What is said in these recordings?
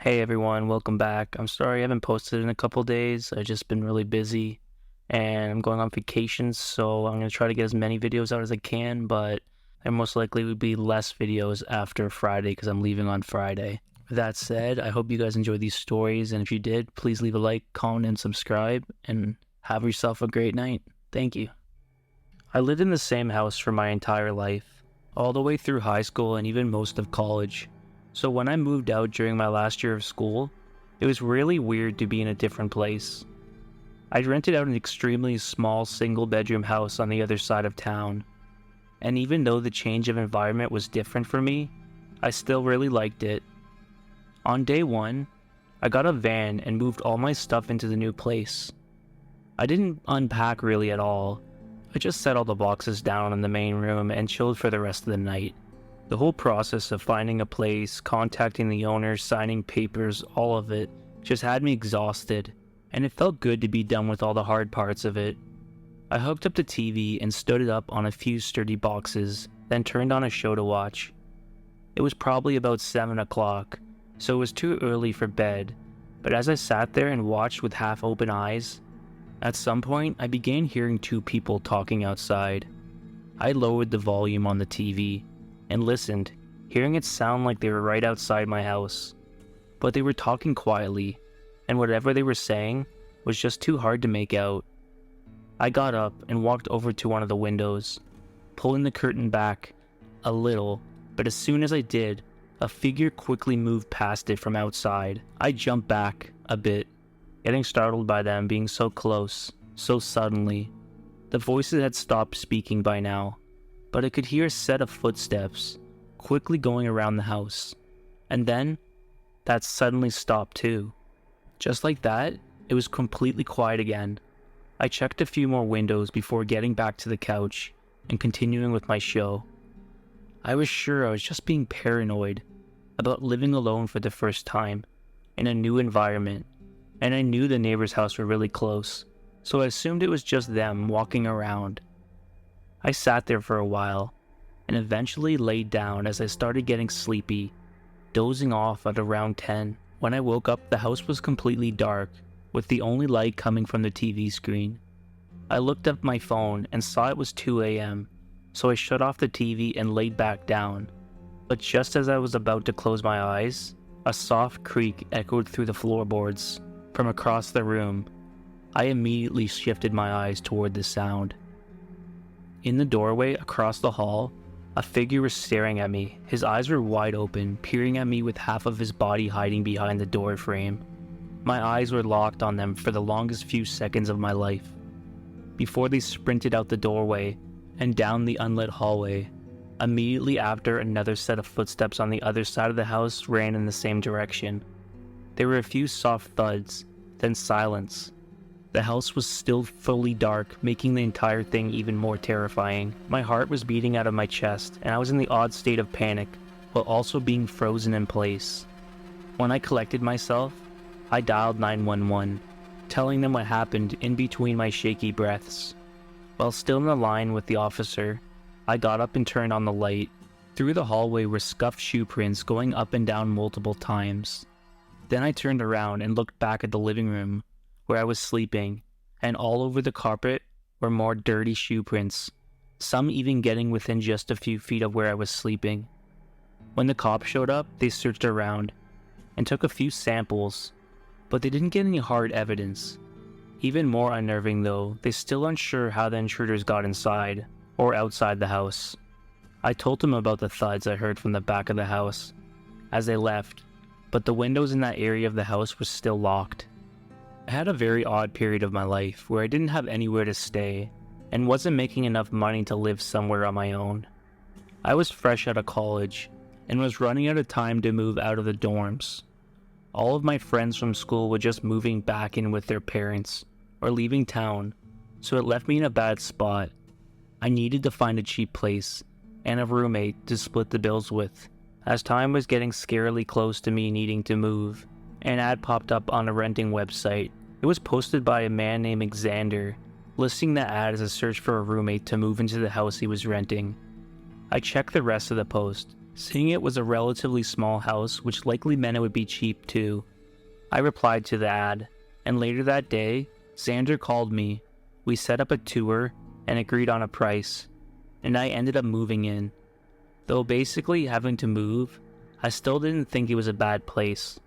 Hey everyone, welcome back. I'm sorry I haven't posted in a couple days. I've just been really busy and I'm going on vacations, so I'm going to try to get as many videos out as I can, but there most likely would be less videos after Friday because I'm leaving on Friday. With that said, I hope you guys enjoyed these stories, and if you did, please leave a like, comment, and subscribe, and have yourself a great night. Thank you. I lived in the same house for my entire life, all the way through high school and even most of college. So when I moved out during my last year of school, it was really weird to be in a different place. I'd rented out an extremely small single-bedroom house on the other side of town, and even though the change of environment was different for me, I still really liked it. On day one, I got a van and moved all my stuff into the new place. I didn't unpack really at all. I just set all the boxes down in the main room and chilled for the rest of the night. The whole process of finding a place, contacting the owner, signing papers, all of it, just had me exhausted, and it felt good to be done with all the hard parts of it. I hooked up the TV and stood it up on a few sturdy boxes, then turned on a show to watch. It was probably about 7 o'clock, so it was too early for bed, but as I sat there and watched with half-open eyes, at some point I began hearing two people talking outside. I lowered the volume on the TV and listened, hearing it sound like they were right outside my house. But they were talking quietly, and whatever they were saying was just too hard to make out. I got up and walked over to one of the windows, pulling the curtain back a little, but as soon as I did, a figure quickly moved past it from outside. I jumped back a bit, getting startled by them being so close, so suddenly. The voices had stopped speaking by now, but I could hear a set of footsteps quickly going around the house, and then that suddenly stopped too. Just like that, it was completely quiet again. I checked a few more windows before getting back to the couch and continuing with my show. I was sure I was just being paranoid about living alone for the first time in a new environment, and I knew the neighbor's house were really close, so I assumed it was just them walking around. I sat there for a while, and eventually laid down as I started getting sleepy, dozing off at around 10. When I woke up, the house was completely dark, with the only light coming from the TV screen. I looked at my phone and saw it was 2 a.m., so I shut off the TV and laid back down. But just as I was about to close my eyes, a soft creak echoed through the floorboards from across the room. I immediately shifted my eyes toward the sound. In the doorway across the hall, a figure was staring at me. His eyes were wide open, peering at me with half of his body hiding behind the door frame. My eyes were locked on them for the longest few seconds of my life, before they sprinted out the doorway and down the unlit hallway. Immediately after, another set of footsteps on the other side of the house ran in the same direction. There were a few soft thuds, then silence. The house was still fully dark, making the entire thing even more terrifying. My heart was beating out of my chest, and I was in the odd state of panic, while also being frozen in place. When I collected myself, I dialed 911, telling them what happened in between my shaky breaths. While still in the line with the officer, I got up and turned on the light. Through the hallway were scuffed shoe prints going up and down multiple times. Then I turned around and looked back at the living room, where I was sleeping, and all over the carpet were more dirty shoe prints, some even getting within just a few feet of where I was sleeping. When the cops showed up, they searched around and took a few samples, but they didn't get any hard evidence. Even more unnerving though, they still aren't sure how the intruders got inside or outside the house. I told them about the thuds I heard from the back of the house as they left, but the windows in that area of the house were still locked. I had a very odd period of my life where I didn't have anywhere to stay and wasn't making enough money to live somewhere on my own. I was fresh out of college and was running out of time to move out of the dorms. All of my friends from school were just moving back in with their parents or leaving town, so it left me in a bad spot. I needed to find a cheap place and a roommate to split the bills with. As time was getting scarily close to me needing to move, an ad popped up on a renting website. It was posted by a man named Xander, listing the ad as a search for a roommate to move into the house he was renting. I checked the rest of the post, seeing it was a relatively small house, which likely meant it would be cheap too. I replied to the ad, and later that day, Xander called me. We set up a tour and agreed on a price, and I ended up moving in. Though basically having to move, I still didn't think it was a bad place.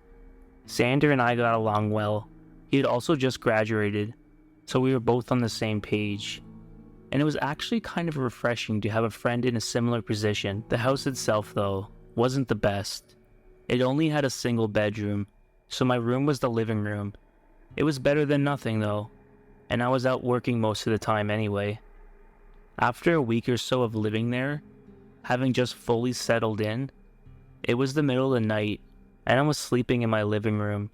Xander and I got along well. He had also just graduated, so we were both on the same page. And it was actually kind of refreshing to have a friend in a similar position. The house itself, though, wasn't the best. It only had a single bedroom, so my room was the living room. It was better than nothing, though, and I was out working most of the time anyway. After a week or so of living there, having just fully settled in, it was the middle of the night, and I was sleeping in my living room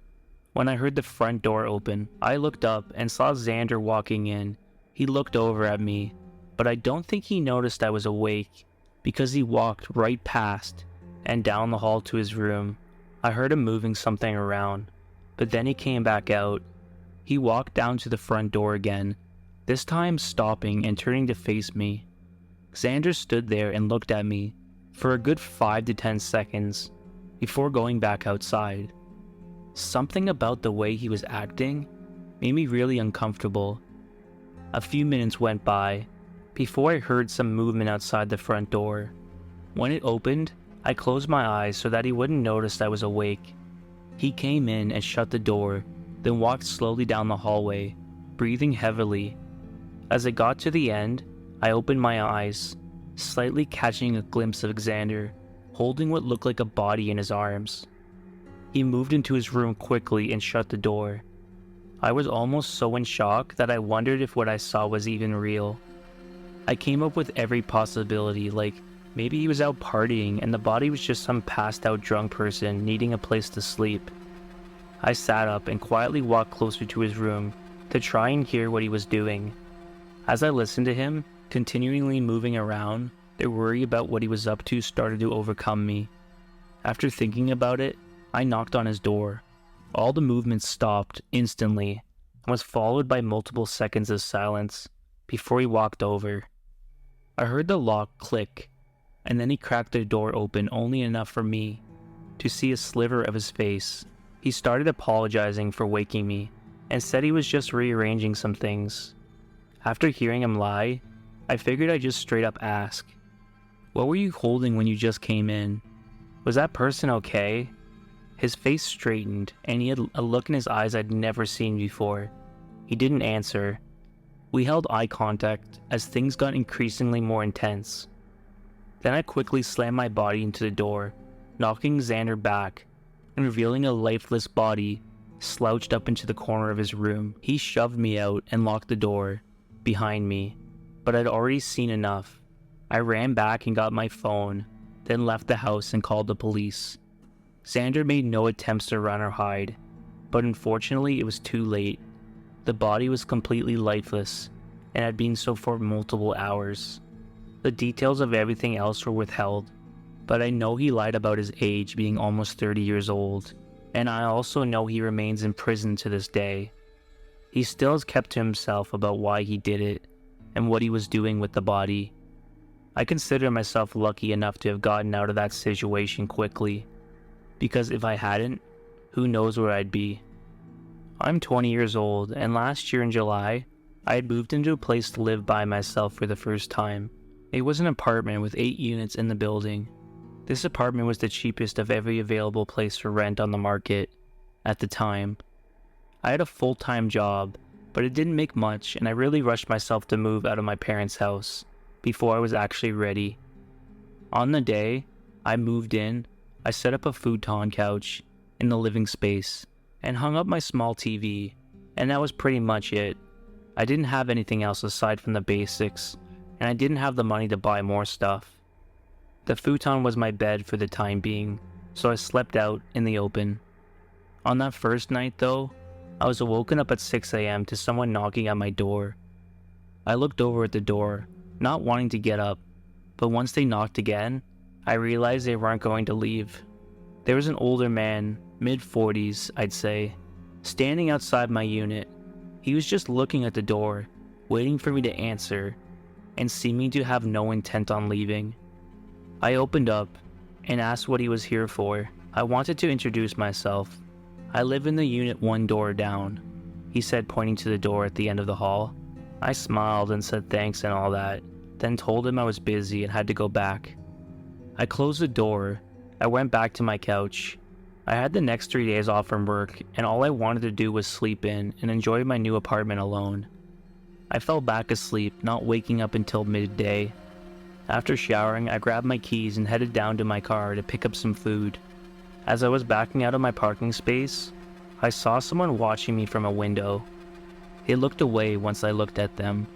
when I heard the front door open. I looked up and saw Xander walking in. He looked over at me, but I don't think he noticed I was awake because he walked right past and down the hall to his room. I heard him moving something around, but then he came back out. He walked down to the front door again, this time stopping and turning to face me. Xander stood there and looked at me for a good 5 to 10 seconds before going back outside. Something about the way he was acting made me really uncomfortable. A few minutes went by before I heard some movement outside the front door. When it opened, I closed my eyes so that he wouldn't notice I was awake. He came in and shut the door, then walked slowly down the hallway, breathing heavily. As I got to the end, I opened my eyes, slightly catching a glimpse of Xander, holding what looked like a body in his arms. He moved into his room quickly and shut the door. I was almost so in shock that I wondered if what I saw was even real. I came up with every possibility, like maybe he was out partying and the body was just some passed out drunk person needing a place to sleep. I sat up and quietly walked closer to his room to try and hear what he was doing. As I listened to him, continually moving around, the worry about what he was up to started to overcome me. After thinking about it, I knocked on his door. All the movement stopped instantly and was followed by multiple seconds of silence before he walked over. I heard the lock click, and then he cracked the door open only enough for me to see a sliver of his face. He started apologizing for waking me and said he was just rearranging some things. After hearing him lie, I figured I'd just straight up ask, "What were you holding when you just came in? Was that person okay?" His face straightened, and he had a look in his eyes I'd never seen before. He didn't answer. We held eye contact as things got increasingly more intense. Then I quickly slammed my body into the door, knocking Xander back, and revealing a lifeless body slouched up into the corner of his room. He shoved me out and locked the door behind me, but I'd already seen enough. I ran back and got my phone, then left the house and called the police. Xander made no attempts to run or hide, but unfortunately it was too late. The body was completely lifeless, and had been so for multiple hours. The details of everything else were withheld, but I know he lied about his age being almost 30 years old, and I also know he remains in prison to this day. He still has kept to himself about why he did it, and what he was doing with the body. I consider myself lucky enough to have gotten out of that situation quickly, because if I hadn't, who knows where I'd be. I'm 20 years old, and last year in July, I had moved into a place to live by myself for the first time. It was an apartment with 8 units in the building. This apartment was the cheapest of every available place for rent on the market at the time. I had a full-time job, but it didn't make much, and I really rushed myself to move out of my parents' house before I was actually ready. On the day I moved in, I set up a futon couch in the living space and hung up my small TV, and that was pretty much it. I didn't have anything else aside from the basics, and I didn't have the money to buy more stuff. The futon was my bed for the time being, so I slept out in the open. On that first night though, I was woken up at 6 a.m. to someone knocking at my door. I looked over at the door, not wanting to get up, but once they knocked again, I realized they weren't going to leave. There was an older man, mid-40s, I'd say, standing outside my unit. He was just looking at the door, waiting for me to answer, and seeming to have no intent on leaving. I opened up, and asked what he was here for. I wanted to introduce myself. I live in the unit one door down, he said, pointing to the door at the end of the hall. I smiled and said thanks and all that, then told him I was busy and had to go back. I closed the door. I went back to my couch. I had the next 3 days off from work, and all I wanted to do was sleep in and enjoy my new apartment alone. I fell back asleep, not waking up until midday. After showering, I grabbed my keys and headed down to my car to pick up some food. As I was backing out of my parking space, I saw someone watching me from a window. They looked away once I looked at them,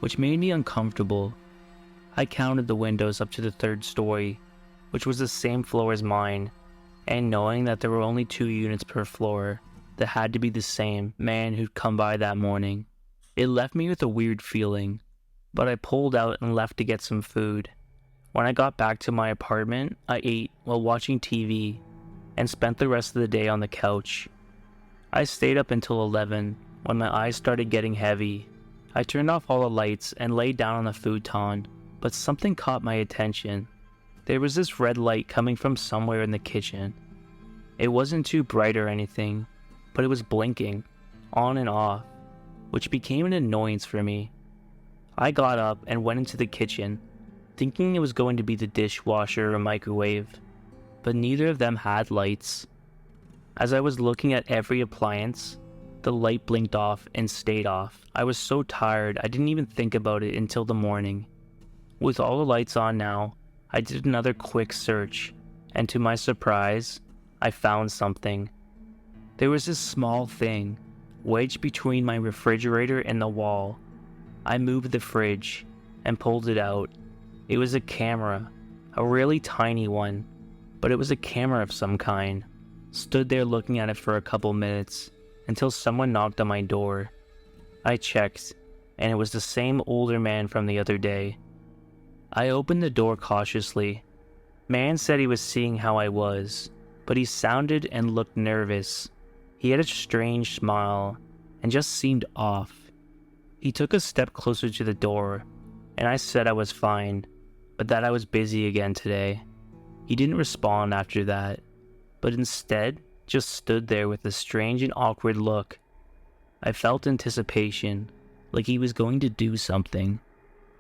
which made me uncomfortable. I counted the windows up to the 3rd story, which was the same floor as mine, and knowing that there were only 2 units per floor, that had to be the same man who'd come by that morning. It left me with a weird feeling, but I pulled out and left to get some food. When I got back to my apartment, I ate while watching TV and spent the rest of the day on the couch. I stayed up until 11 when my eyes started getting heavy. I turned off all the lights and laid down on the futon, but something caught my attention. There was this red light coming from somewhere in the kitchen. It wasn't too bright or anything, but it was blinking, on and off, which became an annoyance for me. I got up and went into the kitchen, thinking it was going to be the dishwasher or microwave, but neither of them had lights. As I was looking at every appliance, the light blinked off and stayed off. I was so tired I didn't even think about it until the morning. With all the lights on now, I did another quick search, and to my surprise, I found something. There was this small thing, wedged between my refrigerator and the wall. I moved the fridge and pulled it out. It was a camera, a really tiny one, but it was a camera of some kind. Stood there looking at it for a couple minutes until someone knocked on my door. I checked, and it was the same older man from the other day. I opened the door cautiously. Man said he was seeing how I was, but he sounded and looked nervous. He had a strange smile and just seemed off. He took a step closer to the door, and I said I was fine, but that I was busy again today. He didn't respond after that, but instead just stood there with a strange and awkward look. I felt anticipation, like he was going to do something.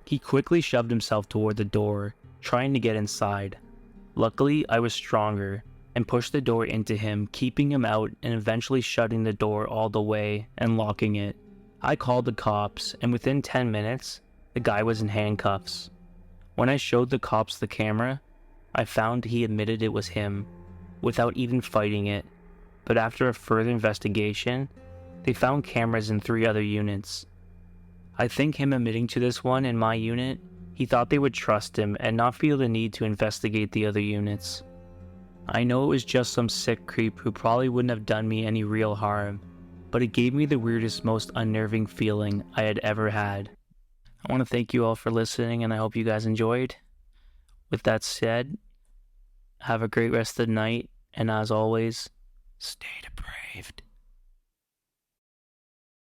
He quickly shoved himself toward the door, trying to get inside. Luckily, I was stronger and pushed the door into him, keeping him out and eventually shutting the door all the way and locking it. I called the cops, and within 10 minutes, the guy was in handcuffs. When I showed the cops the camera, I found he admitted it was him, without even fighting it. But after a further investigation, they found cameras in 3 other units. I think him admitting to this one in my unit, he thought they would trust him and not feel the need to investigate the other units. I know it was just some sick creep who probably wouldn't have done me any real harm, but it gave me the weirdest, most unnerving feeling I had ever had. I want to thank you all for listening, and I hope you guys enjoyed. With that said, have a great rest of the night, and as always, stay depraved.